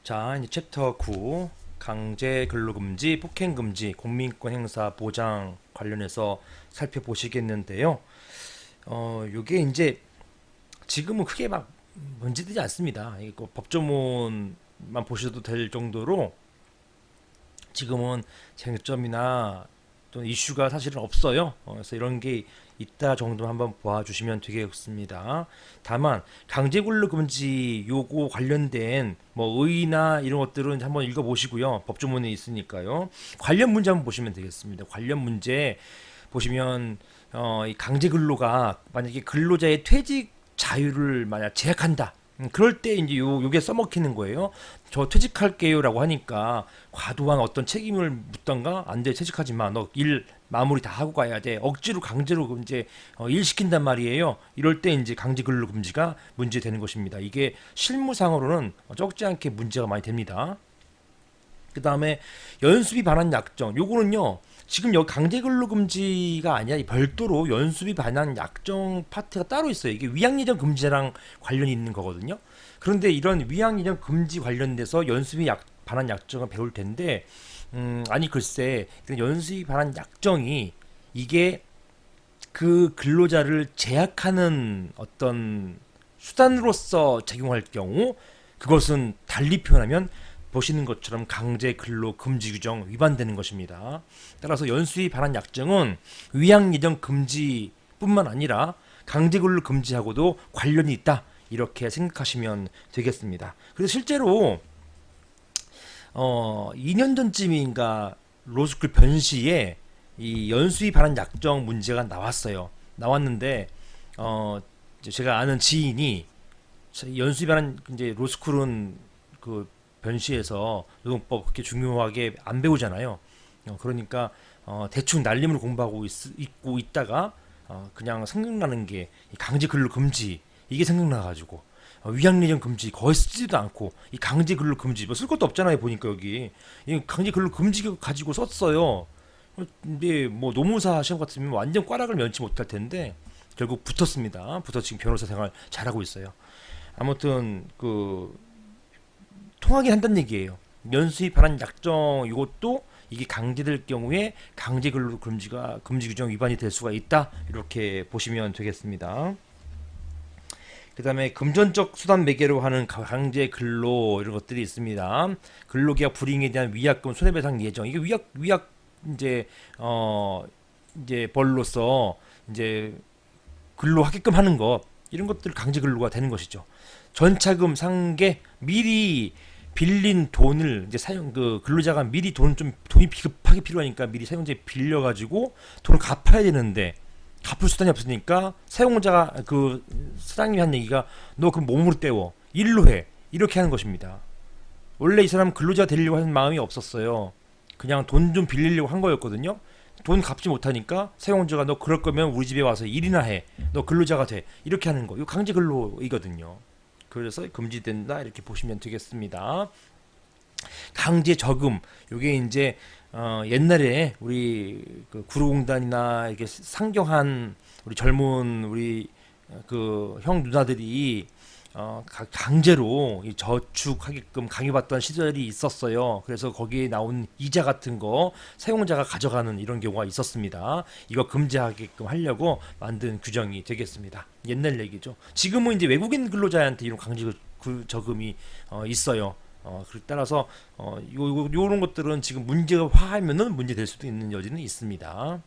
자, 이제 챕터 9 강제 근로금지, 폭행금지, 공민권 행사 보장 관련해서 살펴보시겠는데요. 요게 이제 지금은 크게 막 문제되지 않습니다. 이거 법조문만 보셔도 될 정도로 지금은 쟁점이나 또 이슈가 사실은 없어요. 그래서 이런 게 있다 정도 한번 봐주시면 되겠습니다. 다만 강제근로 금지 요거 관련된 뭐 의의나 이런 것들은 한번 읽어보시고요. 법조문에 있으니까요. 관련 문제 한번 보시면 되겠습니다. 관련 문제 보시면 이 강제근로가 만약에 근로자의 퇴직 자유를 만약 제약한다. 그럴 때 이제 요게 써먹히는 거예요. 저 퇴직할게요라고 하니까 과도한 어떤 책임을 묻던가 안 돼, 퇴직하지 마. 너 일 마무리 다 하고 가야 돼. 억지로 강제로 이제 일 시킨단 말이에요. 이럴 때 이제 강제 근로 금지가 문제되는 것입니다. 이게 실무상으로는 적지 않게 문제가 많이 됩니다. 그 다음에 연수비 반환 약정. 요거는요. 지금 여기 강제근로금지가 아니라 별도로 연수비 반환 약정 파트가 따로 있어요. 이게 위약예정 금지랑 관련이 있는 거거든요. 그런데 이런 위약예정 금지 관련돼서 연수비 반환 약정을 배울 텐데, 아니 글쎄, 연수비 반환 약정이 이게 그 근로자를 제약하는 어떤 수단으로서 적용할 경우 그것은 달리 표현하면 보시는 것처럼 강제 근로 금지 규정 위반되는 것입니다. 따라서 연수위 반환 약정은 위약 예정 금지뿐만 아니라 강제 근로 금지하고도 관련이 있다. 이렇게 생각하시면 되겠습니다. 그래서 실제로 2년 전쯤인가 로스쿨 변시에 이 연수위 반환 약정 문제가 나왔어요. 나왔는데 제가 아는 지인이 연수위 반환 이제 로스쿨은 그 변시에서 노동법 그렇게 중요하게 안 배우잖아요. 그러니까 대충 날림으로 공부하고 있고 있다가 그냥 생각나는 게 강제 근로 금지 이게 생각나가지고 위약예정 금지 거의 쓰지도 않고 이 강제 근로 금지 뭐 쓸 것도 없잖아요. 보니까 여기 이 강제 근로 금지 가지고 썼어요. 근데 뭐 노무사 시험 같으면 완전 꽈락을 면치 못할 텐데 결국 붙었습니다. 붙어 지금 변호사 생활 잘하고 있어요. 아무튼 그 통하긴 한다는 얘기예요. 연수입 반환 약정 이것도 이게 강제될 경우에 강제 근로 금지가 금지 규정 위반이 될 수가 있다. 이렇게 보시면 되겠습니다. 그다음에 금전적 수단 매개로 하는 강제 근로 이런 것들이 있습니다. 근로계약 불이행에 대한 위약금 손해배상 예정. 이게 위약 이제 이제 벌로서 이제 근로하게끔 하는 것 이런 것들 강제 근로가 되는 것이죠. 전차금 상계 미리 빌린 돈을 이제 사용 그 근로자가 미리 돈이 비급하게 필요하니까 미리 사용자에 빌려 가지고 돈을 갚아야 되는데 갚을 수단이 없으니까 사용자가 그 사장님이 한 얘기가 너 그 몸으로 때워 일로 해 이렇게 하는 것입니다. 원래 이 사람 근로자 되려고 하는 마음이 없었어요. 그냥 돈 좀 빌리려고 한 거였거든요. 돈 갚지 못하니까 사용자가 너 그럴 거면 우리 집에 와서 일이나 해. 너 근로자가 돼. 이렇게 하는 거. 이거 강제 근로이거든요. 그래서 금지된다 이렇게 보시면 되겠습니다. 강제 저금 요게 이제 옛날에 우리 그 구로공단이나 이렇게 상경한 우리 젊은 우리 그 형 누나들이 강제로 이 저축하게끔 강요받던 시절이 있었어요. 그래서 거기에 나온 이자 같은 거 사용자가 가져가는 이런 경우가 있었습니다. 이거 금지하게끔 하려고 만든 규정이 되겠습니다. 옛날 얘기죠. 지금은 이제 외국인 근로자한테 이런 강제 저금이 있어요. 따라서 요런 것들은 지금 문제화하면은 문제될 수도 있는 여지는 있습니다.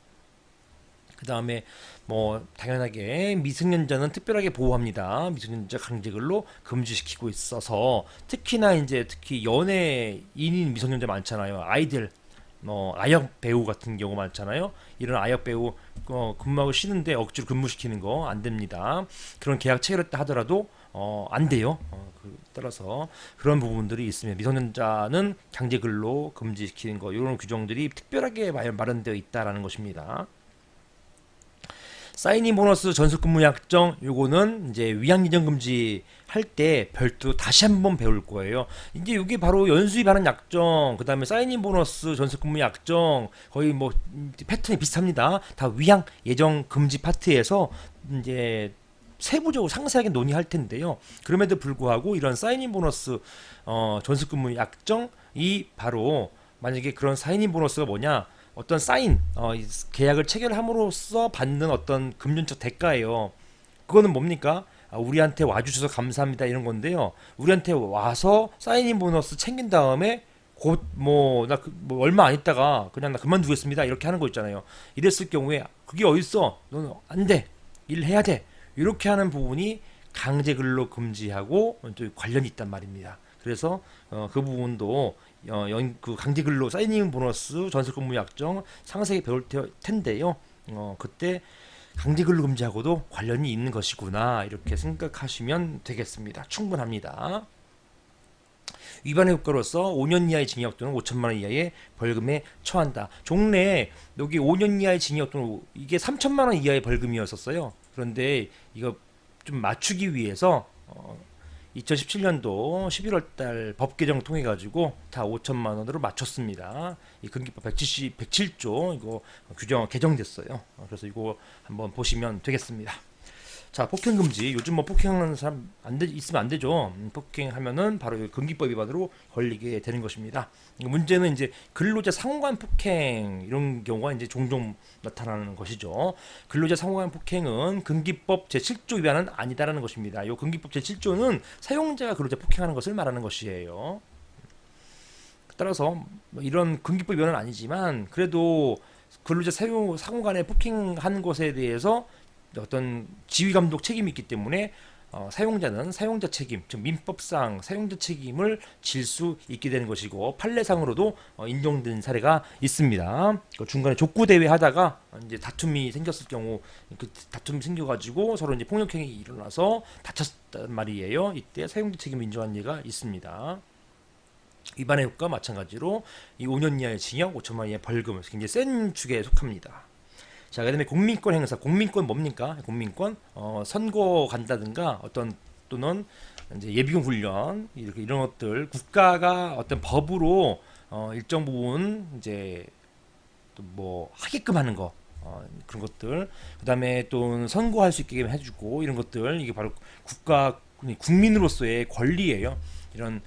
그 다음에 뭐 당연하게 미성년자는 특별하게 보호합니다. 미성년자 강제근로 금지시키고 있어서 특히나 이제 특히 연예인인 미성년자 많잖아요. 아이들 아역 배우 같은 경우 많잖아요. 이런 아역 배우 근무하고 쉬는데 억지로 근무시키는 거 안 됩니다. 그런 계약 체결했다 하더라도 안 돼요. 따라서 그런 부분들이 있으면 미성년자는 강제 근로 금지시키는 거 이런 규정들이 특별하게 마련되어 있다라는 것입니다. 사인인 보너스 전속 근무 약정 요거는 이제 위약 예정 금지 할 때 별도 다시 한번 배울 거예요. 이제 이게 바로 연수위 반환 약정, 그다음에 사인인 보너스 전속 근무 약정 거의 뭐 패턴이 비슷합니다. 다 위약 예정 금지 파트에서 이제 세부적으로 상세하게 논의할 텐데요. 그럼에도 불구하고 이런 사인인 보너스 전수근무 약정이 바로 만약에 그런 사인인 보너스가 뭐냐 어떤 사인 이 계약을 체결함으로써 받는 어떤 금전적 대가예요. 그거는 뭡니까? 우리한테 와주셔서 감사합니다 이런 건데요. 우리한테 와서 사인인 보너스 챙긴 다음에 곧 뭐 얼마 안 있다가 그냥 나 그만두겠습니다 이렇게 하는 거 있잖아요. 이랬을 경우에 그게 어딨어? 너는 안 돼. 일해야 돼. 이렇게 하는 부분이 강제 근로 금지하고 또 관련이 있단 말입니다. 그래서 그 부분도 그 강제 근로 사인인 보너스 전속 근무 약정 상세히 배울 텐데요. 그때 강제 근로 금지하고도 관련이 있는 것이구나 이렇게 생각하시면 되겠습니다. 충분합니다. 위반의 효과로서 5년 이하의 징역 또는 5천만 원 이하의 벌금에 처한다. 종래 여기 5년 이하의 징역 또는 이게 3천만 원 이하의 벌금이었었어요. 그런데 이거 좀 맞추기 위해서 2017년도 11월 달 법 개정 통해 가지고 다 5천만 원으로 맞췄습니다. 이 근기법 107조 이거 규정 개정됐어요. 그래서 이거 한번 보시면 되겠습니다. 자, 폭행 금지. 요즘 뭐 폭행하는 사람 있으면 안 되죠. 폭행하면은 바로 근기법 위반으로 걸리게 되는 것입니다. 문제는 이제 근로자 상호간 폭행 이런 경우가 이제 종종 나타나는 것이죠. 근로자 상호간 폭행은 근기법 제7조 위반은 아니다라는 것입니다. 이 근기법 제7조는 사용자가 근로자 폭행하는 것을 말하는 것이에요. 따라서 뭐 이런 근기법 위반은 아니지만 그래도 근로자 상호간에 폭행한 것에 대해서 어떤 지휘 감독 책임이 있기 때문에 사용자는 사용자 책임, 즉 민법상 사용자 책임을 질 수 있게 되는 것이고 판례상으로도 인정된 사례가 있습니다. 중간에 족구 대회 하다가 이제 다툼이 생겼을 경우 그 다툼이 생겨가지고 서로 이제 폭력행위 일어나서 다쳤단 말이에요. 이때 사용자 책임을 인정한 예가 있습니다. 위반의 효과 마찬가지로 이 5년 이하의 징역, 5천만 원 이하의 벌금 굉장히 센 축에 속합니다. 자, 그다음에 공민권 행사. 공민권 뭡니까? 공민권 선거 간다든가 어떤 또는 이제 예비군 훈련 이렇게 이런 것들 국가가 어떤 법으로 일정 부분 이제 또 뭐 하게끔 하는 거 그런 것들 그다음에 또 선거할 수 있게 해주고 이런 것들 이게 바로 국가 국민으로서의 권리예요. 이런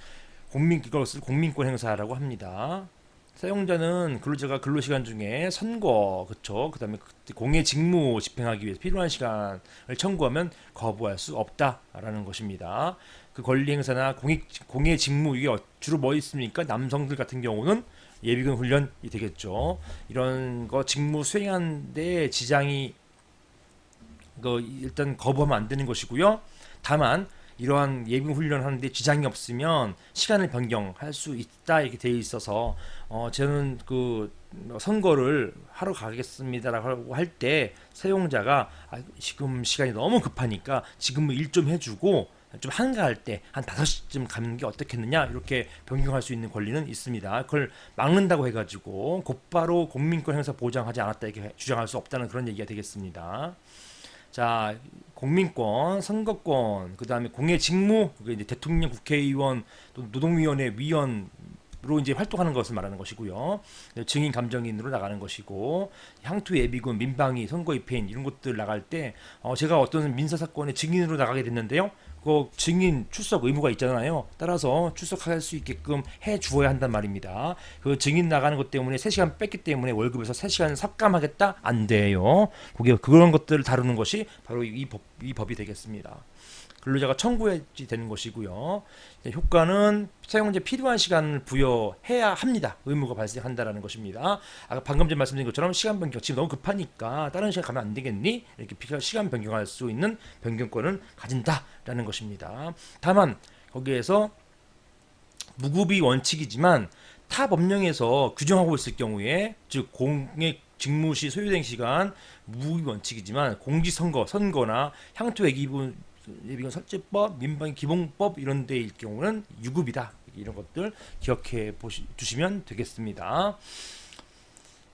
이것을 공민권 행사라고 합니다. 사용자는 근로자가 근로시간 중에 선거, 그쵸? 그 다음에 공예 직무 집행하기 위해서 필요한 시간을 청구하면 거부할 수 없다라는 것입니다. 그 권리 행사나 공예 직무, 이게 주로 뭐 있습니까? 남성들 같은 경우는 예비군 훈련이 되겠죠. 이런 거 직무 수행하는데 지장이, 일단 거부하면 안 되는 것이고요. 다만, 이러한 예비군 훈련을 하는데 지장이 없으면 시간을 변경할 수 있다 이렇게 되어 있어서 저는 그 선거를 하러 가겠습니다라고 할 때 사용자가 지금 시간이 너무 급하니까 지금 일 좀 해주고 좀 한가할 때 한 5시쯤 가는 게 어떻겠느냐 이렇게 변경할 수 있는 권리는 있습니다. 그걸 막는다고 해가지고 곧바로 공민권 행사 보장하지 않았다 이렇게 주장할 수 없다는 그런 얘기가 되겠습니다. 자, 공민권, 선거권, 그 다음에 공예 직무, 이제 대통령, 국회의원, 또 노동위원회 위원으로 이제 활동하는 것을 말하는 것이고요. 증인 감정인으로 나가는 것이고, 향토 예비군, 민방위, 선거 입회인 이런 것들 나갈 때, 제가 어떤 민사 사건의 증인으로 나가게 됐는데요. 그 증인 출석 의무가 있잖아요. 따라서 출석할 수 있게끔 해 주어야 한단 말입니다. 그 증인 나가는 것 때문에 3시간 뺐기 때문에 월급에서 3시간 삭감하겠다? 안 돼요. 그런 것들을 다루는 것이 바로 이 법이 되겠습니다. 근로자가 청구해야 되는 것이고요. 효과는 사용자에 필요한 시간을 부여해야 합니다. 의무가 발생한다라는 것입니다. 아까 방금 전에 말씀드린 것처럼 시간 변경 지금 너무 급하니까 다른 시간 가면 안 되겠니? 이렇게 시간 변경할 수 있는 변경권을 가진다라는 것입니다. 다만 거기에서 무급이 원칙이지만 타 법령에서 규정하고 있을 경우에 즉 공익 직무 시 소요된 시간 무급이 원칙이지만 공직선거, 선거나 향토 예비군 설치법, 민방위 기본법 이런 데일 경우는 유급이다. 이런 것들 기억해 두시면 되겠습니다.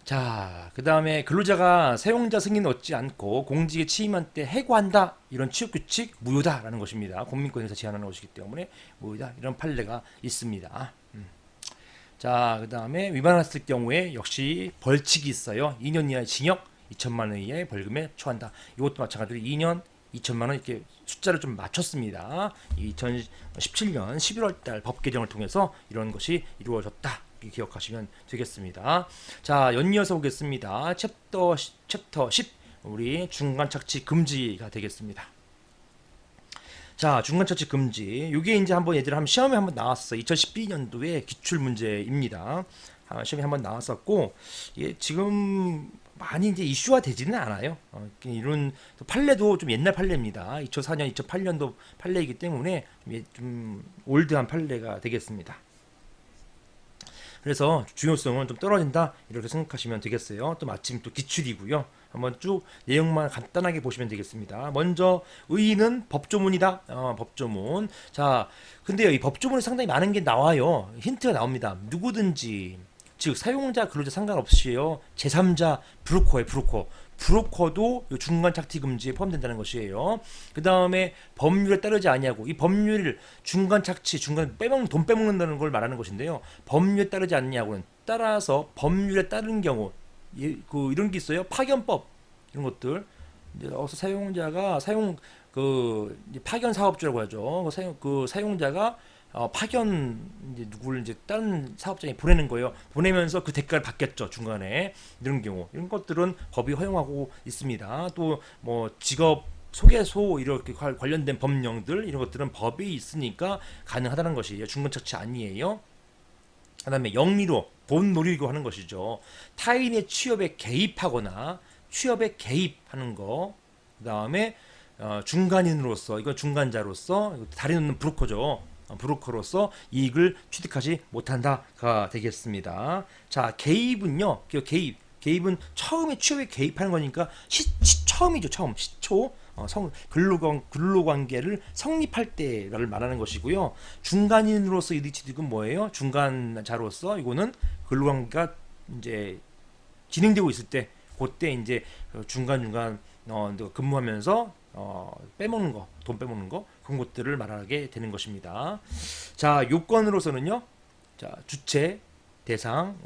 자, 그 다음에 근로자가 사용자 승인 얻지 않고 공직에 취임한 때 해고한다. 이런 취업규칙 무효다라는 것입니다. 공민권에서 제한하는 것이기 때문에 무효다. 이런 판례가 있습니다. 자, 그 다음에 위반했을 경우에 역시 벌칙이 있어요. 2년 이하의 징역, 2천만 원 이하의 벌금에 처한다. 이것도 마찬가지로 2년 2천만 원 이렇게 숫자를 좀 맞췄습니다. 2017년 11월 달 법 개정을 통해서 이런 것이 이루어졌다. 기억하시면 되겠습니다. 자, 연이어서 보겠습니다. 챕터 10 우리 중간 착취 금지가 되겠습니다. 자, 중간 착취 금지. 이게 이제 한번 얘들 한번 시험에 한번 나왔어. 2012년도에 기출 문제입니다. 시험에 한번 나왔었고, 예, 지금 많이 이제 이슈화 되지는 않아요. 이런 판례도 좀 옛날 판례입니다. 2004년, 2008년도 판례이기 때문에 좀 올드한 판례가 되겠습니다. 그래서 중요성은 좀 떨어진다 이렇게 생각하시면 되겠어요. 또 마침 또 기출이고요. 한번 쭉 내용만 간단하게 보시면 되겠습니다. 먼저 의의는 법조문이다. 법조문. 자, 근데요, 이 법조문이 상당히 많은 게 나와요. 힌트가 나옵니다. 누구든지, 즉 사용자 근로자 상관없이요, 제3자 브로커예요. 브로커도 중간 착취 금지에 포함된다는 것이에요. 그 다음에 법률에 따르지 아니하고, 이 법률을 중간 착취, 중간 돈 빼먹는다는 걸 말하는 것인데요. 법률에 따르지 않냐고는, 따라서 법률에 따른 경우, 이런 게 있어요. 파견법 이런 것들. 이제 사용자가 파견 사업주라고 하죠. 사용자가 파견 누구를 이제 다른 사업장에 보내는 거예요. 보내면서 그 대가를 받겠죠, 중간에. 이런 경우, 이런 것들은 법이 허용하고 있습니다. 또 뭐 직업 소개소 이렇게 관련된 법령들, 이런 것들은 법이 있으니까 가능하다는 것이에요. 중간 착취 아니에요. 그 다음에 영리로 돈 노리고 하는 것이죠. 타인의 취업에 개입하거나 취업에 개입하는 거. 그 다음에 중간인으로서, 이건 중간자로서, 다리 놓는 브로커죠. 브로커로서 이익을 취득하지 못한다가 되겠습니다. 자, 개입은요, 개입은 처음에 취업에 개입하는 거니까 처음이죠. 시초. 근로관계를 성립할 때를 말하는 것이고요. 중간인으로서 이익 취득은 뭐예요? 중간자로서, 이거는 근로관계가 이제 진행되고 있을 때, 그때 이제 중간중간 근무하면서 빼먹는 거, 돈 빼먹는 거, 그런 것들을 말하게 되는 것입니다. 자, 요건으로서는요, 자, 주체, 대상,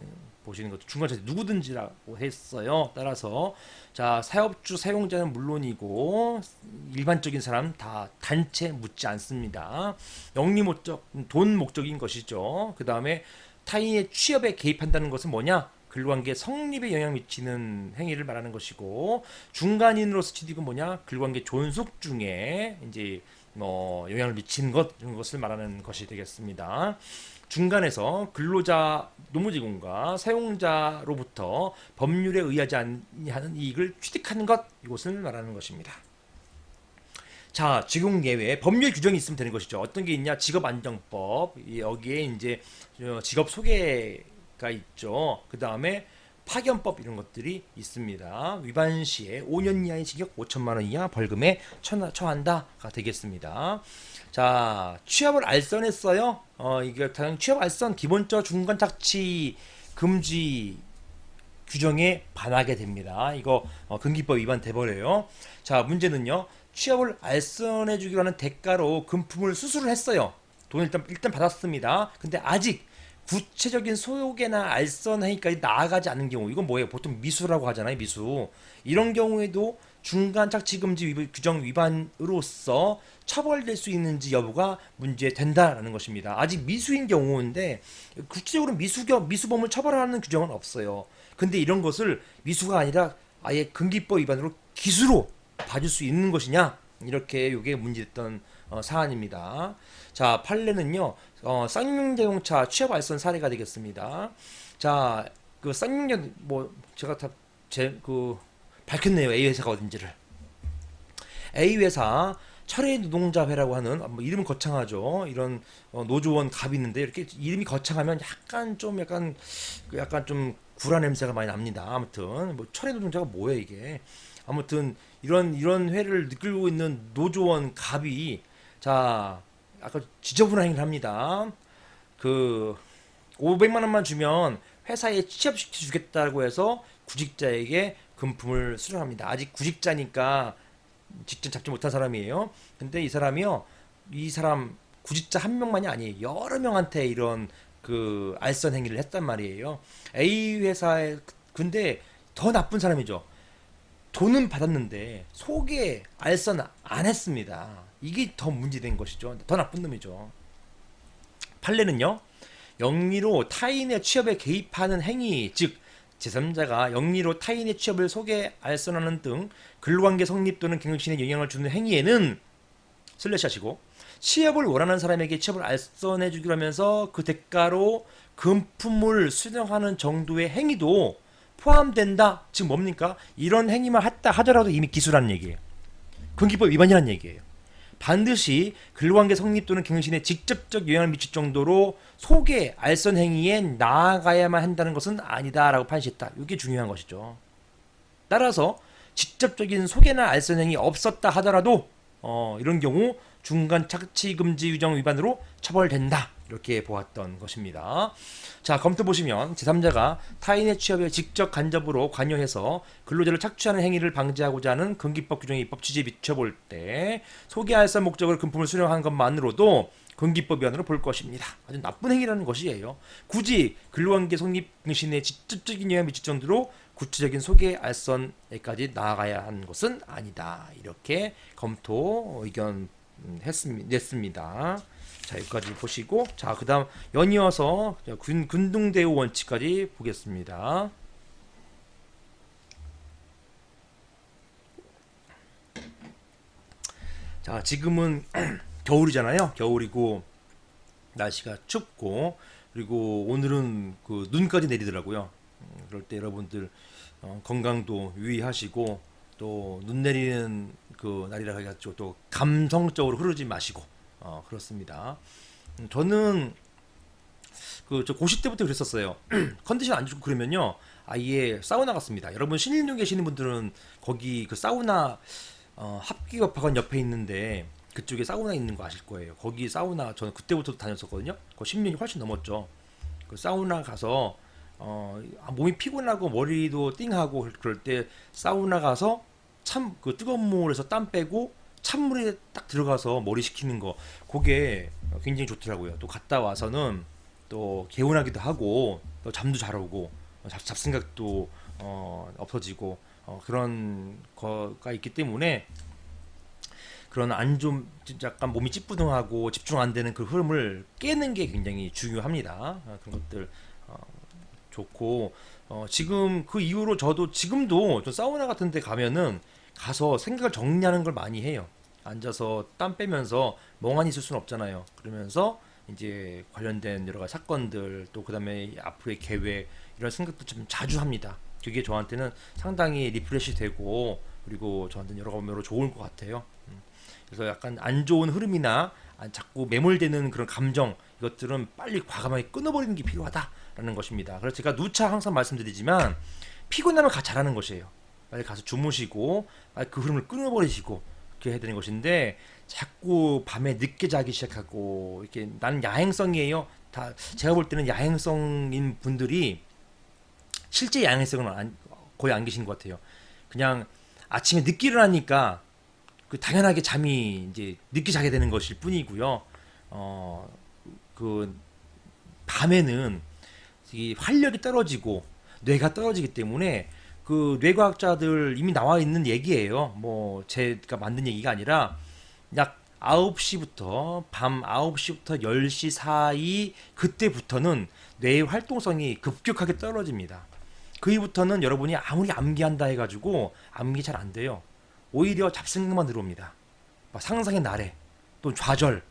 보시는 것도 중간자체 누구든지라고 했어요. 따라서 자, 사업주 사용자는 물론이고 일반적인 사람 다 단체 묻지 않습니다. 영리 목적, 돈 목적인 것이죠. 그 다음에 타인의 취업에 개입한다는 것은 뭐냐? 근로관계 성립에 영향 미치는 행위를 말하는 것이고, 중간인으로서 취득은 뭐냐? 근로관계 존속 중에 이제 영향을 미치는 것, 이런 것을 말하는 것이 되겠습니다. 중간에서 근로자, 노무직원과 사용자로부터 법률에 의하지 않는 이익을 취득하는 것, 이것을 말하는 것입니다. 자, 직용 예외 법률 규정이 있으면 되는 것이죠. 어떤 게 있냐? 직업안정법, 여기에 이제 직업 소개가 있죠. 그 다음에 파견법, 이런 것들이 있습니다. 위반 시에 5년 이하의 징역, 5천만 원 이하 벌금에 처한다가 되겠습니다. 자, 취업을 알선했어요. 이게 취업 알선 기본적 중간 착취 금지 규정에 반하게 됩니다. 이거 금기법 위반 돼버려요. 자, 문제는요, 취업을 알선해 주기로 하는 대가로 금품을 수수를 했어요. 돈을 일단 받았습니다. 근데 아직 구체적인 소개나 알선 행위까지 나아가지 않는 경우, 이건 뭐예요? 보통 미수라고 하잖아요. 미수. 이런 경우에도 중간 착취 금지 규정 위반으로서 처벌될 수 있는지 여부가 문제된다라는 것입니다. 아직 미수인 경우인데 구체적으로 미수범을 처벌하는 규정은 없어요. 근데 이런 것을 미수가 아니라 아예 금기법 위반으로 기수로 봐줄 수 있는 것이냐, 이렇게 이게 문제됐던 사안입니다. 자, 판례는요, 쌍용자동차 취업 알선 사례가 되겠습니다. 자, 그 쌍용자 제가 다 밝혔네요. A 회사가 어딘지를. A 회사 철의 노동자회라고 하는, 이름은 거창하죠. 이런 노조원 갑이 있는데, 이렇게 이름이 거창하면 약간 좀 구라 냄새가 많이 납니다. 아무튼 철의 노동자가 뭐예요 이게? 아무튼 이런 회를 이끌고 있는 노조원 갑이, 자, 아까 지저분한 행위를 합니다. 500만 원만 주면 회사에 취업시켜 주겠다고 해서 구직자에게 금품을 수령합니다. 아직 구직자니까 직접 잡지 못한 사람이에요. 근데 이 사람 구직자 한 명만이 아니에요. 여러 명한테 이런 알선 행위를 했단 말이에요. A 회사에, 근데 더 나쁜 사람이죠. 돈은 받았는데 속에 알선 안 했습니다. 이게 더 문제된 것이죠. 더 나쁜 놈이죠. 판례는요, 영리로 타인의 취업에 개입하는 행위, 즉 제3자가 영리로 타인의 취업을 속에 알선하는 등 근로관계 성립 또는 경영신에 영향을 주는 행위에는 슬래시 하시고, 취업을 원하는 사람에게 취업을 알선해 주기로 하면서 그 대가로 금품을 수령하는 정도의 행위도 포함된다. 즉 뭡니까? 이런 행위만 했다 하더라도 이미 기수라는 얘기예요. 근기법 위반이라는 얘기예요. 반드시 근로관계 성립 또는 경영신에 직접적 영향을 미칠 정도로 소개, 알선 행위에 나아가야만 한다는 것은 아니다라고 판시했다. 이게 중요한 것이죠. 따라서 직접적인 소개나 알선 행위 없었다 하더라도 이런 경우 중간 착취 금지 규정 위반으로 처벌된다. 이렇게 보았던 것입니다. 자, 검토 보시면 제3자가 타인의 취업에 직접 간접으로 관여해서 근로자를 착취하는 행위를 방지하고자 하는 근기법 규정의 입법 취지에 비춰볼 때 소개할선 목적으로 금품을 수령한 것만으로도 근기법 위반으로 볼 것입니다. 아주 나쁜 행위라는 것이에요. 굳이 근로관계 성립 등신에 직접적인 영향을 미칠 정도로 구체적인 소개 알선에까지 나아가야 하는 것은 아니다. 이렇게 검토 의견 냈습니다. 자, 여기까지 보시고, 자, 그 다음 연이어서 군등대우 원칙까지 보겠습니다. 자, 지금은 겨울이잖아요. 겨울이고 날씨가 춥고, 그리고 오늘은 그 눈까지 내리더라고요. 그럴 때 여러분들 건강도 유의하시고, 또 눈 내리는 그 날이라 해가지고 또 감성적으로 흐르지 마시고, 그렇습니다. 저는 그 저 고시 때부터 그랬었어요. 컨디션 안 좋고 그러면요, 아예 사우나 갔습니다. 여러분 신림동 계시는 분들은 거기 그 사우나 합기업학원 옆에 있는데 그쪽에 사우나 있는 거 아실 거예요. 거기 사우나 저는 그때부터 다녔었거든요. 그 10년이 훨씬 넘었죠. 그 사우나 가서 몸이 피곤하고 머리도 띵하고 그럴 때 사우나 가서 참 그 뜨거운 물에서 땀 빼고 찬물에 딱 들어가서 머리 식히는 거, 그게 굉장히 좋더라고요. 또 갔다 와서는 또 개운하기도 하고 또 잠도 잘 오고 잡생각도 없어지고 그런 거가 있기 때문에 그런 안 좀 약간 몸이 찌뿌둥하고 집중 안 되는 그 흐름을 깨는 게 굉장히 중요합니다. 그런 것들 좋고, 지금 그 이후로 저도 지금도 저 사우나 같은 데 가면은 가서 생각을 정리하는 걸 많이 해요. 앉아서 땀 빼면서 멍하니 있을 수는 없잖아요. 그러면서 이제 관련된 여러 가지 사건들, 또 그다음에 앞으로의 계획, 이런 생각도 좀 자주 합니다. 그게 저한테는 상당히 리프레시 되고, 그리고 저한테는 여러 가지로 좋을 것 같아요. 그래서 약간 안 좋은 흐름이나 자꾸 매몰되는 그런 감정, 이것들은 빨리 과감하게 끊어버리는 게 필요하다라는 것입니다. 그래서 제가 누차 항상 말씀드리지만 피곤하면 잘하는 것이에요. 빨리 가서 주무시고 빨리 그 흐름을 끊어버리시고 그렇게 해야 되는 것인데, 자꾸 밤에 늦게 자기 시작하고 이렇게 나는 야행성이에요. 다 제가 볼 때는 야행성인 분들이 실제 야행성은 거의 안 계신 것 같아요. 그냥 아침에 늦게 일어나니까 그 당연하게 잠이 이제 늦게 자게 되는 것일 뿐이고요. 그 밤에는 이 활력이 떨어지고 뇌가 떨어지기 때문에, 그 뇌과학자들 이미 나와 있는 얘기예요. 뭐 제가 만든 얘기가 아니라 약 9시부터 밤 9시부터 10시 사이, 그때부터는 뇌의 활동성이 급격하게 떨어집니다. 그 이후부터는 여러분이 아무리 암기한다 해가지고 암기 잘 안 돼요. 오히려 잡생각만 들어옵니다. 막 상상의 나래, 또 좌절,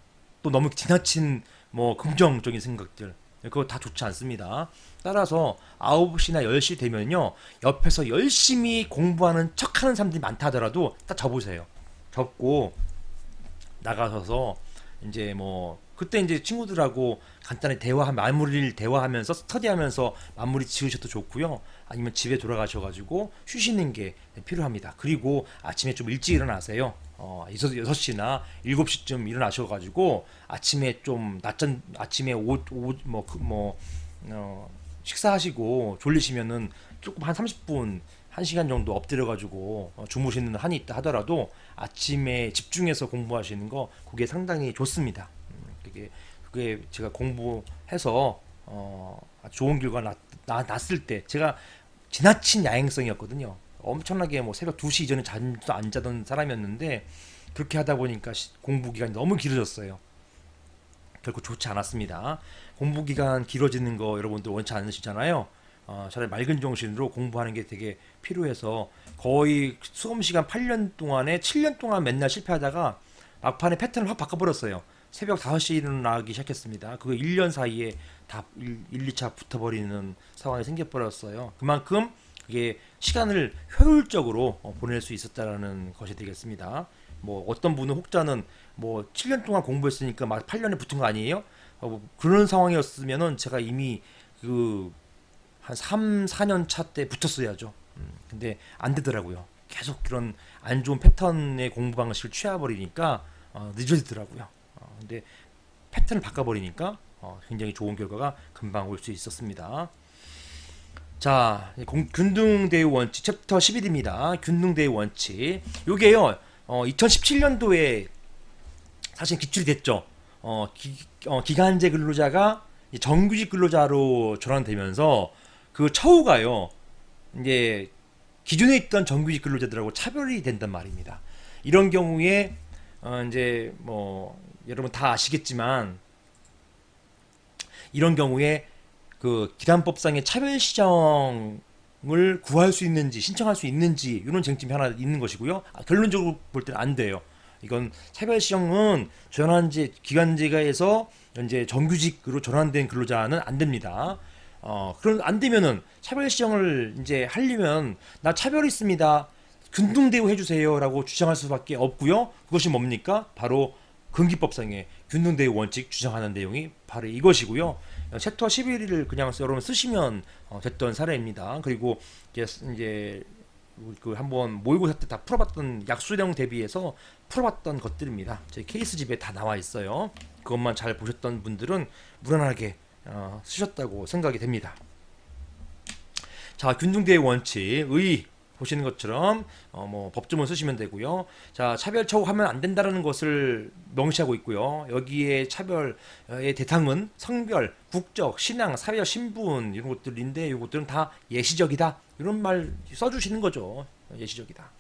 또 너무 지나친 뭐 긍정적인 생각들, 그거 다 좋지 않습니다. 따라서 9시나 10시 되면요, 옆에서 열심히 공부하는 척하는 사람들이 많다 하더라도 딱 접으세요. 접고 나가서서 이제 뭐 그때 이제 친구들하고 간단히 마무리를 대화하면서 스터디하면서 마무리 지으셔도 좋고요. 아니면 집에 돌아가셔가지고 쉬시는 게 필요합니다. 그리고 아침에 좀 일찍 일어나세요. 6시나 7시쯤 일어나셔가지고 아침에 좀 낮잠, 아침에 식사하시고 졸리시면은 조금 한 30분 1시간 정도 엎드려가지고 주무시는 한이 있다 하더라도 아침에 집중해서 공부하시는 거, 그게 상당히 좋습니다. 그게 제가 공부해서 아주 좋은 결과 났을 때, 제가 지나친 야행성이었거든요. 엄청나게 뭐 새벽 2시 이전에 잠도 안 자던 사람이었는데 그렇게 하다 보니까 공부 기간이 너무 길어졌어요. 결코 좋지 않았습니다. 공부 기간 길어지는 거 여러분들 원치 않으시잖아요. 차라리 맑은 정신으로 공부하는 게 되게 필요해서 거의 수험 시간 8년 동안에 7년 동안 맨날 실패하다가 막판에 패턴을 확 바꿔버렸어요. 새벽 5시에 일어나기 시작했습니다. 그거 1년 사이에 다 2차 붙어버리는 상황이 생겨버렸어요. 그만큼 그게 시간을 효율적으로 보낼 수 있었다라는 것이 되겠습니다. 뭐 어떤 분은 혹자는 뭐 7년 동안 공부했으니까 막 8년에 붙은 거 아니에요? 뭐 그런 상황이었으면은 제가 이미 그 한 3, 4년 차 때 붙었어야죠. 근데 안 되더라고요. 계속 그런 안 좋은 패턴의 공부 방식을 취해버리니까 늦어지더라고요. 근데 패턴을 바꿔버리니까 굉장히 좋은 결과가 금방 올 수 있었습니다. 자, 균등대우 원칙 챕터 11입니다. 균등대우 원칙. 요게요, 2017년도에 사실 기출이 됐죠. 기간제 근로자가 정규직 근로자로 전환되면서 그 처우가요, 이제 기존에 있던 정규직 근로자들하고 차별이 된단 말입니다. 이런 경우에 이제 뭐 여러분 다 아시겠지만 이런 경우에 그 기란법상의 차별 시정을 구할 수 있는지 신청할 수 있는지 이런 쟁점이 하나 있는 것이고요. 결론적으로 볼 때는 안 돼요. 이건 차별 시정은 전환제 기간제가에서 이제 정규직으로 전환된 근로자는 안 됩니다. 그럼 안 되면은 차별 시정을 이제 하려면 나 차별 있습니다. 균등 대우 해주세요라고 주장할 수밖에 없고요. 그것이 뭡니까? 바로 근기법상의 균등 대우 원칙 주장하는 내용이 바로 이것이고요. 챕터 11을 그냥 여러분 쓰시면 됐던 사례입니다. 그리고 이제 그 한번 모의고사 때 다 풀어봤던 약수령 대비해서 풀어봤던 것들입니다. 제 케이스집에 다 나와 있어요. 그것만 잘 보셨던 분들은 무난하게 쓰셨다고 생각이 됩니다. 자, 균등대의 원칙, 의 보시는 것처럼 뭐 법조문 쓰시면 되고요. 자, 차별 처우하면 안 된다는 것을 명시하고 있고요. 여기에 차별의 대상은 성별, 국적, 신앙, 사회, 신분 이런 것들인데 이것들은 다 예시적이다. 이런 말 써주시는 거죠. 예시적이다.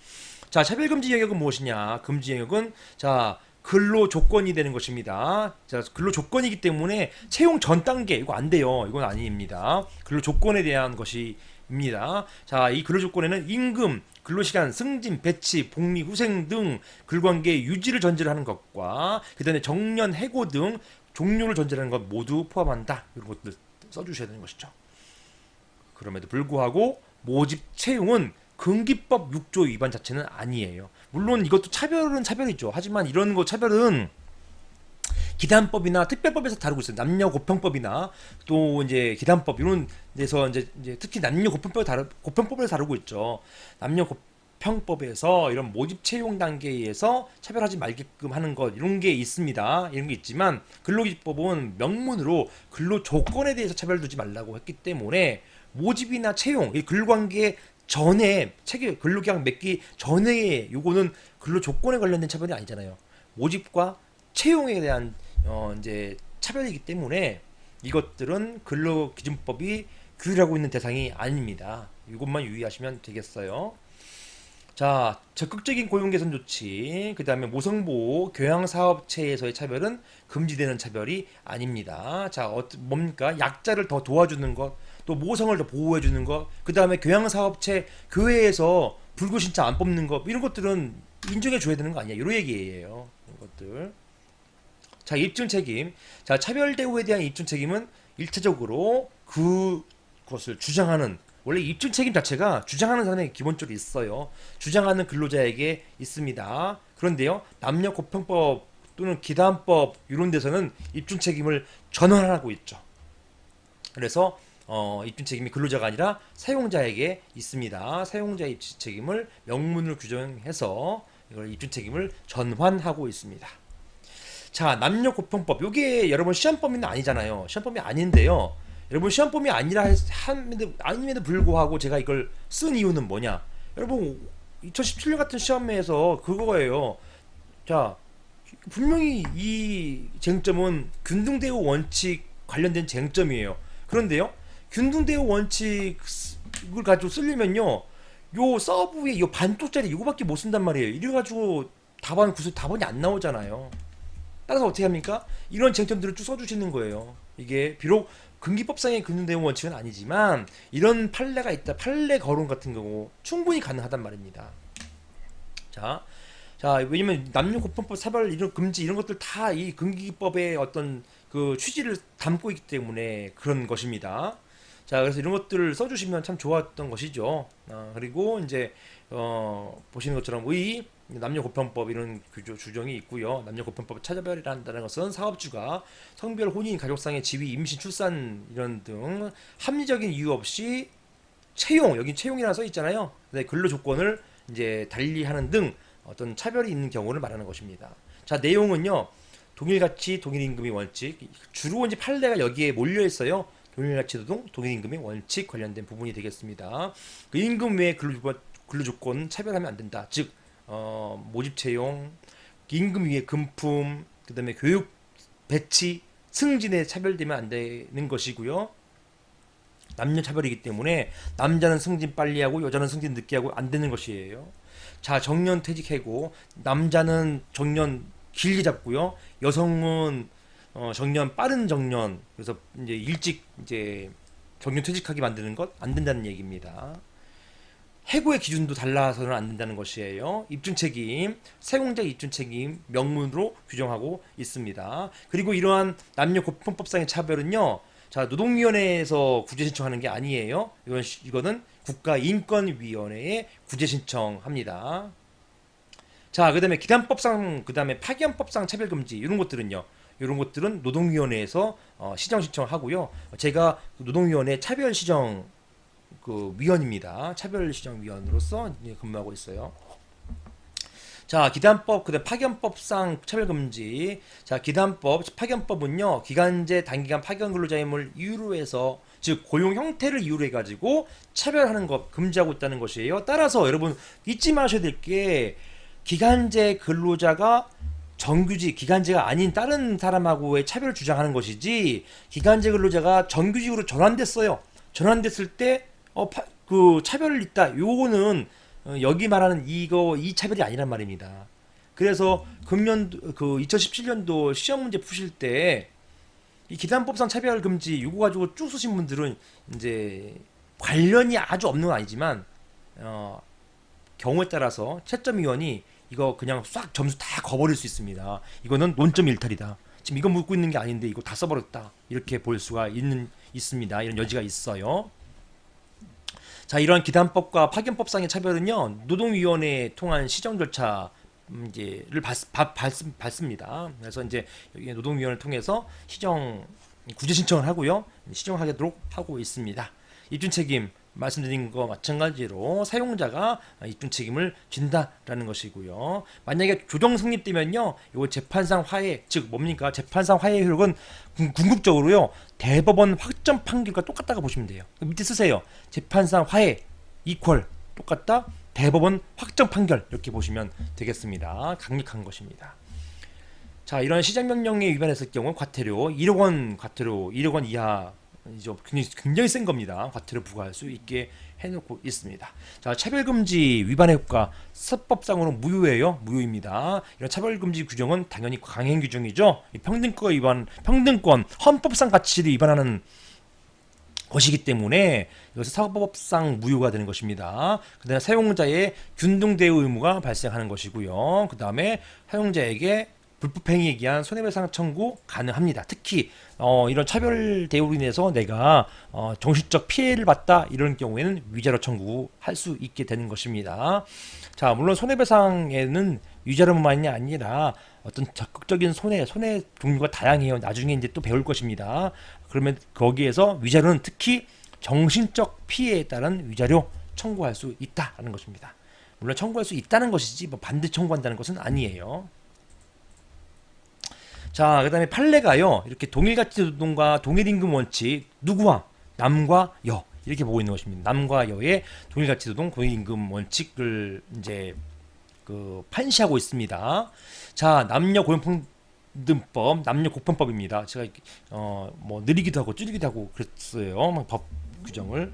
자, 차별금지 영역은 무엇이냐? 금지 영역은 자 근로 조건이 되는 것입니다. 자, 근로 조건이기 때문에 채용 전 단계 이거 안 돼요. 이건 아닙니다. 근로 조건에 대한 것이입니다. 자, 이 근로 조건에는 임금, 근로시간, 승진, 배치, 복리, 후생 등 근관계 유지를 전제를 하는 것과 그다음에 정년, 해고 등 종료를 전제를 하는 것 모두 포함한다. 이런 것들 써주셔야 되는 것이죠. 그럼에도 불구하고 모집 채용은 근기법 6조 위반 자체는 아니에요. 물론 이것도 차별은 차별이죠. 하지만 이런 거 차별은 기단법이나 특별법에서 다루고 있어요. 남녀 고평법이나 또 이제 기단법 이런 데서 이제 특히 남녀 고평법에서 다루고 있죠. 남녀 고평법에서 이런 모집 채용 단계에서 차별하지 말게끔 하는 것 이런 게 있습니다. 이런 게 있지만 근로기준법은 명문으로 근로 조건에 대해서 차별 두지 말라고 했기 때문에 모집이나 채용, 이 근로관계 전에 체계 근로계약 맺기 전에 요거는 근로 조건에 관련된 차별이 아니잖아요. 모집과 채용에 대한 이제 차별이기 때문에 이것들은 근로기준법이 규율하고 있는 대상이 아닙니다. 이것만 유의하시면 되겠어요. 자, 적극적인 고용 개선 조치, 그 다음에 모성보호, 교양사업체에서의 차별은 금지되는 차별이 아닙니다. 자, 뭡니까? 약자를 더 도와주는 것, 또 모성을 더 보호해주는 것, 그 다음에 교양사업체, 교회에서 불구신차 안 뽑는 것, 이런 것들은 인정해줘야 되는 거 아니야? 이런 얘기예요. 이런 것들. 자, 입증 책임. 자, 차별 대우에 대한 입증 책임은 일차적으로 그것을 주장하는 원래 입증 책임 자체가 주장하는 사람에게 기본적으로 있어요. 주장하는 근로자에게 있습니다. 그런데요, 남녀 고평법 또는 기단법 이런 데서는 입증 책임을 전환하고 있죠. 그래서 입증 책임이 근로자가 아니라 사용자에게 있습니다. 사용자의 입증 책임을 명문으로 규정해서 이걸 입증 책임을 전환하고 있습니다. 자, 남녀 고평법 요게 여러분 시험범위는 아니잖아요. 시험범위 아닌데요. 여러분 시험범위 아님에도 불구하고 제가 이걸 쓴 이유는 뭐냐? 여러분 2017년 같은 시험에서 그거예요. 자, 분명히 이 쟁점은 균등대우 원칙 관련된 쟁점이에요. 그런데요, 균등대우 원칙을 가지고 쓰려면요, 요 서브에 요 반쪽짜리 요거밖에 못 쓴단 말이에요. 이래가지고 답안이 안 나오잖아요. 따라서 어떻게 합니까? 이런 쟁점들을 쭉 써주시는 거예요. 이게 비록 금기법상의 근대용 원칙은 아니지만 이런 판례가 있다. 판례 거론 같은 경우 충분히 가능하단 말입니다. 자, 자, 왜냐면 남녀 고편법 사별 이런 금지 이런 것들 다 이 금기법의 어떤 그 취지를 담고 있기 때문에 그런 것입니다. 자, 그래서 이런 것들을 써주시면 참 좋았던 것이죠. 그리고 이제 보시는 것처럼 의 남녀 고편법 이런 규정이 있고요. 남녀 고편법 차별이란다는 것은 사업주가 성별, 혼인, 가족상의 지위, 임신, 출산 이런 등 합리적인 이유 없이 채용, 여기 채용이라고 써 있잖아요. 네, 근로 조건을 이제 달리하는 등 어떤 차별이 있는 경우를 말하는 것입니다. 자, 내용은요. 동일가치, 동일임금의 원칙. 주로 이제 판례가 여기에 몰려 있어요. 동일가치 노동, 동일임금의 원칙 관련된 부분이 되겠습니다. 그 임금 외에 근로조건 차별하면 안 된다. 즉, 모집 채용, 임금 위에 금품, 그다음에 교육 배치, 승진에 차별되면 안 되는 것이고요. 남녀 차별이기 때문에 남자는 승진 빨리 하고 여자는 승진 늦게 하고 안 되는 것이에요. 자, 정년 퇴직하고 남자는 정년 길게 잡고요. 여성은 정년 빠른 정년 그래서 이제 일찍 이제 정년 퇴직하게 만드는 것 안 된다는 얘기입니다. 해고의 기준도 달라서는 안 된다는 것이에요. 입증 책임, 세공자 입증 책임 명문으로 규정하고 있습니다. 그리고 이러한 남녀 고용법상의 차별은요. 자, 노동위원회에서 구제 신청하는 게 아니에요. 이거는 국가인권위원회에 구제 신청합니다. 자, 그다음에 기단법상, 그다음에 파기환법상 차별금지 이런 것들은요. 이런 것들은 노동위원회에서 시정 신청하고요. 제가 노동위원회 차별시정 그 위원입니다. 차별시정위원으로서 근무하고 있어요. 자, 기단법, 그다음 파견법상 차별금지. 자, 기단법, 파견법은요, 기간제 단기간 파견 근로자임을 이유로 해서, 즉 고용 형태를 이유로 해가지고 차별하는 것 금지하고 있다는 것이에요. 따라서 여러분 잊지 마셔야 될 게 기간제 근로자가 정규직, 기간제가 아닌 다른 사람하고의 차별을 주장하는 것이지 기간제 근로자가 정규직으로 전환됐어요. 전환됐을 때 그 차별을 있다. 요거는 여기 말하는 이 차별이 아니란 말입니다. 그래서 금년 그 2017년도 시험 문제 푸실 때 이 기단법상 차별 금지 요거 가지고 쭉 쓰신 분들은 이제 관련이 아주 없는 건 아니지만 경우에 따라서 채점위원이 이거 그냥 싹 점수 다 거버릴 수 있습니다. 이거는 논점 일탈이다. 지금 이거 묻고 있는 게 아닌데 이거 다 써버렸다. 이렇게 볼 수가 있습니다. 이런 여지가 있어요. 자, 이러한 기단법과 파견법상의 차별은요, 노동위원회에 통한 시정 절차 이제를 받습니다. 그래서 이제 여기 노동위원회를 통해서 시정 구제 신청을 하고요, 시정하도록 하고 있습니다. 입증 책임 말씀드린 거 마찬가지로 사용자가 입증 책임을 진다라는 것이고요. 만약에 조정 성립되면요, 이거 재판상 화해, 즉 뭡니까? 재판상 화해 효력은 궁극적으로요 대법원 확정 판결과 똑같다고 보시면 돼요. 밑에 쓰세요. 재판상 화해 이퀄 똑같다. 대법원 확정 판결 이렇게 보시면 되겠습니다. 강력한 것입니다. 자, 이런 시장명령에 위반했을 경우 과태료 1억 원 과태료 1억 원 이하 굉장히 센 겁니다. 과태료 부과할 수 있게 해놓고 있습니다. 자, 차별금지 위반의 효과 사법상으로 무효예요. 무효입니다. 이런 차별금지 규정은 당연히 강행 규정이죠. 평등권, 헌법상 가치를 위반하는 것이기 때문에 이것은 사법상 무효가 되는 것입니다. 그 다음에 사용자의 균등 대우 의무가 발생하는 것이고요. 그 다음에 사용자에게 불법행위에 의한 손해배상 청구 가능합니다. 특히 이런 차별 대우로 인해서 내가 정신적 피해를 봤다 이런 경우에는 위자료 청구할 수 있게 되는 것입니다. 자, 물론 손해배상에는 위자료만이 아니라 어떤 적극적인 손해 종류가 다양해요. 나중에 이제 또 배울 것입니다. 그러면 거기에서 위자료는 특히 정신적 피해에 따른 위자료 청구할 수 있다는 것입니다. 물론 청구할 수 있다는 것이지 뭐 반드시 청구한다는 것은 아니에요. 자, 그 다음에 판례가요, 이렇게 동일가치 노동과 동일임금 원칙, 누구와? 남과 여. 이렇게 보고 있는 것입니다. 남과 여의 동일가치 노동, 동일임금 원칙을 이제 판시하고 있습니다. 자, 남녀 고용평등법, 남녀 고편법입니다. 제가 뭐 느리기도 하고 줄이기도 하고 그랬어요. 법 규정을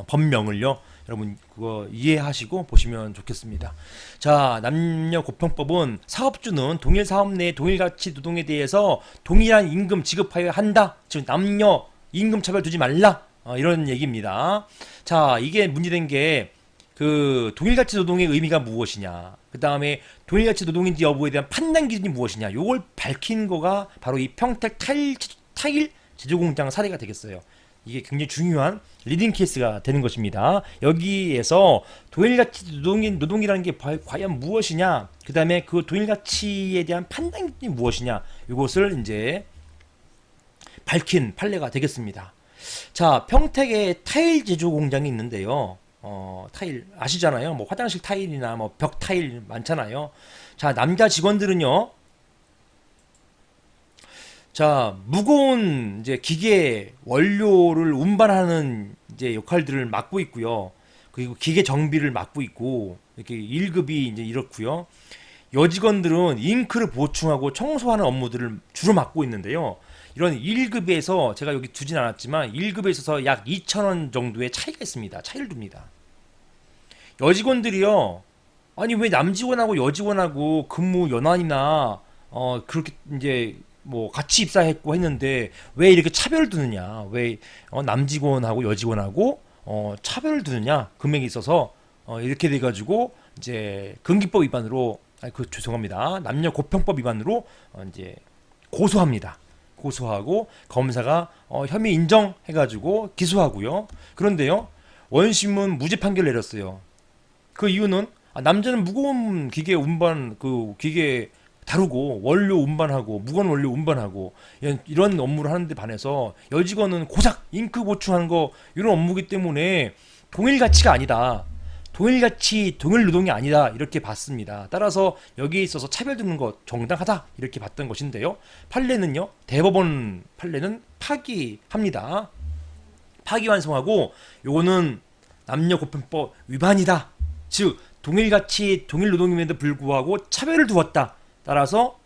법명을요. 여러분 그거 이해하시고 보시면 좋겠습니다. 자, 남녀 고평법은 사업주는 동일 사업 내 동일 가치 노동에 대해서 동일한 임금 지급하여야 한다. 즉 남녀 임금 차별 두지 말라. 이런 얘기입니다. 자, 이게 문제된 게 그 동일가치 노동의 의미가 무엇이냐, 그 다음에 동일가치 노동인지 여부에 대한 판단 기준이 무엇이냐, 요걸 밝힌 거가 바로 이 평택 타일 제조공장 사례가 되겠어요. 이게 굉장히 중요한 리딩 케이스가 되는 것입니다. 여기에서 동일가치 노동이라는 게 과연 무엇이냐, 그 다음에 그 동일가치에 대한 판단 기준이 무엇이냐, 이것을 이제 밝힌 판례가 되겠습니다. 자, 평택에 타일 제조 공장이 있는데요. 타일 아시잖아요. 뭐 화장실 타일이나 뭐 벽 타일 많잖아요. 자, 남자 직원들은요. 자, 무거운 이제 기계 원료를 운반하는 이제 역할들을 맡고 있고요. 그리고 기계 정비를 맡고 있고, 이렇게 1급이 이제 이렇고요. 여직원들은 잉크를 보충하고 청소하는 업무들을 주로 맡고 있는데요. 이런 1급에서 제가 여기 두진 않았지만 1급에 있어서 약 2,000원 정도의 차이가 있습니다. 차이를 둡니다. 여직원들이요. 아니 왜 남직원하고 여직원하고 근무 연한이나 그렇게 이제 뭐 같이 입사했고 했는데 왜 이렇게 차별을 두느냐? 왜 남직원하고 여직원하고 차별을 두느냐? 금액이 있어서 이렇게 돼 가지고 이제 근기법 위반으로 죄송합니다. 남녀 고평법 위반으로 이제 고소합니다. 고소하고 검사가 혐의 인정해 가지고 기소하고요. 그런데요. 원심은 무죄 판결 내렸어요. 그 이유는 남자는 무거운 기계 운반 그 기계 다루고 원료 운반하고 무거운 원료 운반하고 이런 업무를 하는데 반해서 여직원은 고작 잉크 보충하는 거 이런 업무기 때문에 동일 가치가 아니다. 동일 가치, 동일 노동이 아니다. 이렇게 봤습니다. 따라서 여기에 있어서 차별두는 것 정당하다. 이렇게 봤던 것인데요. 판례는요. 대법원 판례는 파기합니다. 파기환송하고 요거는 남녀 고평법 위반이다. 즉 동일 가치, 동일 노동임에도 불구하고 차별을 두었다. 따라서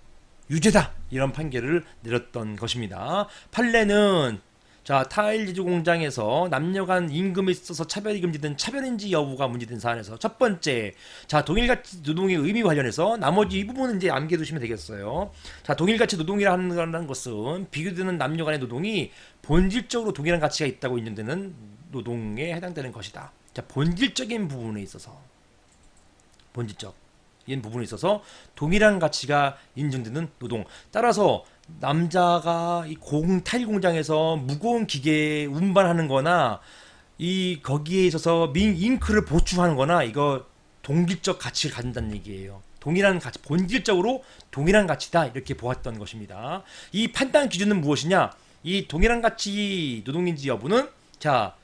유죄다. 이런 판결을 내렸던 것입니다. 판례는 자, 타일 제조 공장에서 남녀 간 임금에 있어서 차별이 금지된 차별인지 여부가 문제된 사안에서 첫 번째, 자, 동일가치 노동의 의미 관련해서 나머지 이 부분은 이제 암기해 두시면 되겠어요. 자, 동일가치 노동이라는 것은 비교되는 남녀 간의 노동이 본질적으로 동일한 가치가 있다고 인정되는 노동에 해당되는 것이다. 자, 본질적인 부분에 있어서 본질적인 부분에 있어서 동일한 가치가 인정되는 노동. 따라서 남자가 이 타일 공장에서 무거운 기계 운반하는 거나 이 거기에 있어서 잉크를 보충하는 거나 이거 동질적 가치를 갖는다는 얘기예요. 동일한 가치, 본질적으로 동일한 가치다. 이렇게 보았던 것입니다. 이 판단 기준은 무엇이냐? 이 동일한 가치 노동인지 여부는 자,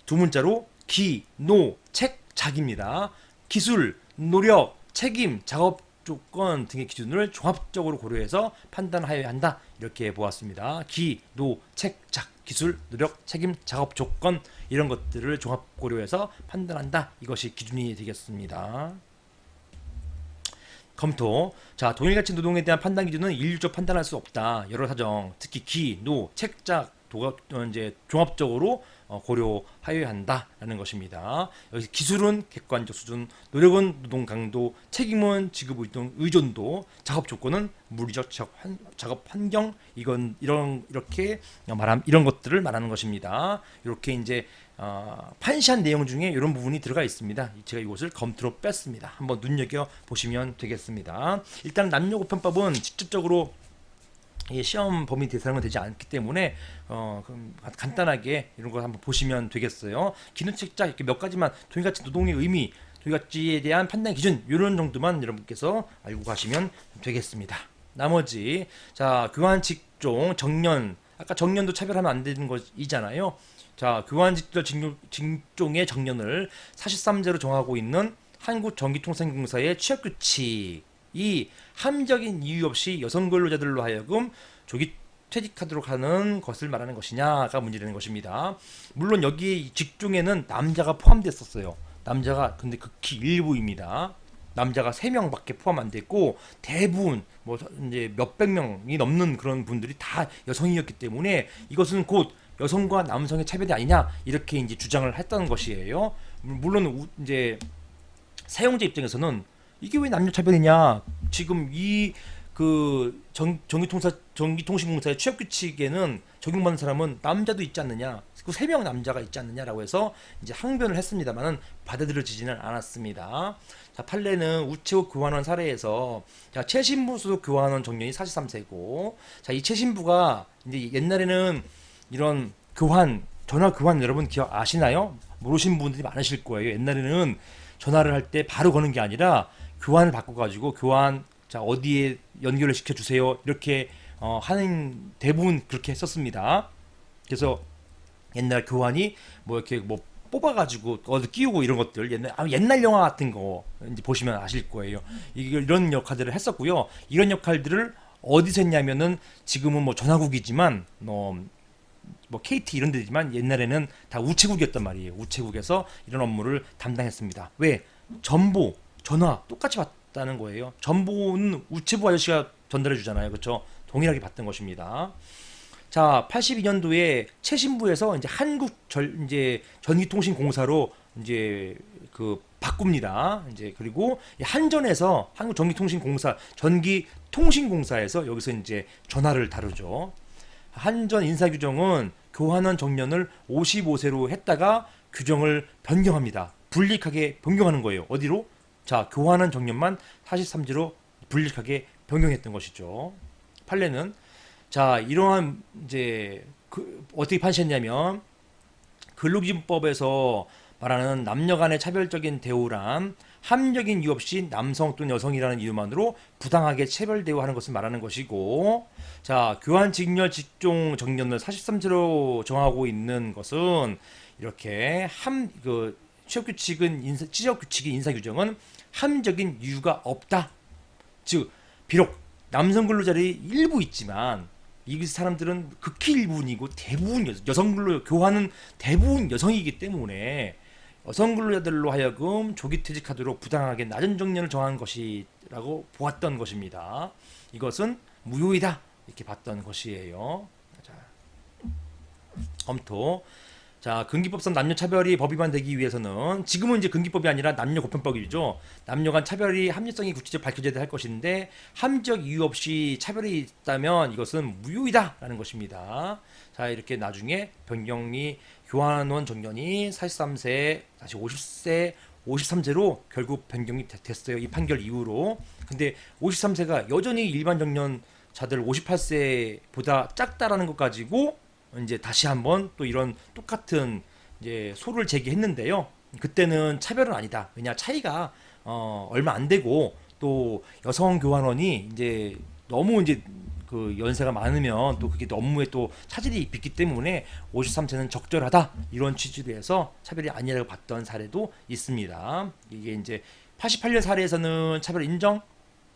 두 문자로 기, 노, 책, 작입니다. 기술, 노력, 책임, 작업 조건 등의 기준을 종합적으로 고려해서 판단하여야 한다. 이렇게 보았습니다. 기, 노, 책, 작, 기술, 노력, 책임, 작업 조건 이런 것들을 종합 고려해서 판단한다. 이것이 기준이 되겠습니다. 검토. 자, 동일가치 노동에 대한 판단 기준은 일률적 판단할 수 없다. 여러 사정, 특히 기, 노, 책, 작, 이제 종합적으로 고려하여야 한다라는 것입니다. 여기 기술은 객관적 수준, 노력은 노동 강도, 책임은 지급 의존도, 작업 조건은 물리적 작업 환경, 이렇게 이런 것들을 말하는 것입니다. 이렇게 이제 판시한 내용 중에 이런 부분이 들어가 있습니다. 제가 이것을 검토로 뺐습니다. 한번 눈여겨 보시면 되겠습니다. 일단 남녀 고평법은 직접적으로 시험 범위 대상은 되지 않기 때문에 그럼 간단하게 이런 거 한번 보시면 되겠어요. 기능책자 이렇게 몇 가지만 동일가치 노동의 의미, 동일가치에 대한 판단 기준 이런 정도만 여러분께서 알고 가시면 되겠습니다. 나머지 자, 교환 직종 정년, 아까 정년도 차별하면 안 되는 것이잖아요. 자, 교환 직종의 정년을 43제로 정하고 있는 한국전기통상공사의 취업규칙, 이 합리적인 이유 없이 여성 근로자들로 하여금 조기 퇴직하도록 하는 것을 말하는 것이냐가 문제되는 것입니다. 물론 여기 직종에는 남자가 포함됐었어요. 남자가 근데 극히 일부입니다. 남자가 3명밖에 포함 안 됐고 대부분 뭐 이제 몇백 명이 넘는 그런 분들이 다 여성이었기 때문에 이것은 곧 여성과 남성의 차별이 아니냐 이렇게 이제 주장을 했다는 것이에요. 물론 이제 사용자 입장에서는 이게 왜 남녀 차별이냐? 지금 이 그 전기통신공사의 취업 규칙에는 적용받는 사람은 남자도 있지 않느냐? 그 3명 남자가 있지 않느냐라고 해서 이제 항변을 했습니다만은 받아들여지지는 않았습니다. 자, 판례는 우체국 교환원 사례에서 자, 최신부 소속 교환원 정년이 43세고 자, 이 최신부가 이제 옛날에는 이런 전화 교환 여러분 기억 아시나요? 모르신 분들이 많으실 거예요. 옛날에는 전화를 할 때 바로 거는 게 아니라 교환을 바꿔가지고 교환 자 어디에 연결을 시켜주세요 이렇게 하는 대부분 그렇게 했었습니다. 그래서 옛날 교환이 뭐 이렇게 뭐 뽑아가지고 어디 끼우고 이런 것들 옛날 영화 같은 거 이제 보시면 아실 거예요. 이런 역할들을 했었고요. 이런 역할들을 어디서 했냐면은 지금은 뭐 전화국이지만 뭐 KT 이런 데지만 옛날에는 다 우체국이었단 말이에요. 우체국에서 이런 업무를 담당했습니다. 왜? 전보, 전화 똑같이 받다는 거예요. 전보는 우체부 아저씨가 전달해 주잖아요. 그렇죠? 동일하게 받던 것입니다. 자, 82년도에 최신부에서 이제 이제 전기통신공사로 이제 그 바꿉니다. 이제 그리고 한전에서 전기통신공사에서 여기서 이제 전화를 다루죠. 한전 인사 규정은 교환원 정년을 55세로 했다가 규정을 변경합니다. 불리하게 변경하는 거예요. 어디로? 자, 교환원 정년만 43세로 불리하게 변경했던 것이죠. 판례는 자, 이러한 이제 어떻게 판시했냐면 근로기준법에서 말하는 남녀 간의 차별적인 대우란 합리적인 이유 없이 남성 또는 여성이라는 이유만으로 부당하게 차별 대우하는 것을 말하는 것이고 자 교환 직렬 직종 정년을 43세로 정하고 있는 것은 이렇게 취업 규칙의 인사 규정은 합리적인 이유가 없다. 즉 비록 남성 근로자들이 일부 있지만 이 사람들은 극히 일부분이고 대부분 여성 근로 교환은 대부분 여성이기 때문에 여성 근로자들로 하여금 조기퇴직하도록 부당하게 낮은 정년을 정한 것이라고 보았던 것입니다. 이것은 무효이다 이렇게 봤던 것이에요. 자, 검토. 자, 근기법상 남녀차별이 법 위반되기 위해서는 지금은 이제 근기법이 아니라 남녀고편법이죠. 남녀 간 차별이 합리성이 구체적으로 밝혀져야 할 것인데 합리적 이유 없이 차별이 있다면 이것은 무효이다라는 것입니다. 자, 이렇게 나중에 변경이 교환원 정년이 43세 다시 50세 53세로 결국 변경이 됐어요. 이 판결 이후로. 근데 53세가 여전히 일반 정년자들 58세보다 작다라는 것 가지고 이제 다시 한번 또 이런 똑같은 이제 소를 제기했는데요. 그때는 차별은 아니다. 왜냐 차이가 얼마 안 되고 또 여성 교환원이 이제 너무 이제 그 연세가 많으면 또 그게 업무에 또 차질이 빚기 때문에 53세는 적절하다 이런 취지로 해서 차별이 아니라고 봤던 사례도 있습니다. 이게 이제 88년 사례에서는 차별 인정,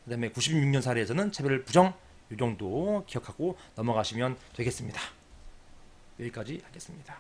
그다음에 96년 사례에서는 차별 부정 이 정도 기억하고 넘어가시면 되겠습니다. 여기까지 하겠습니다.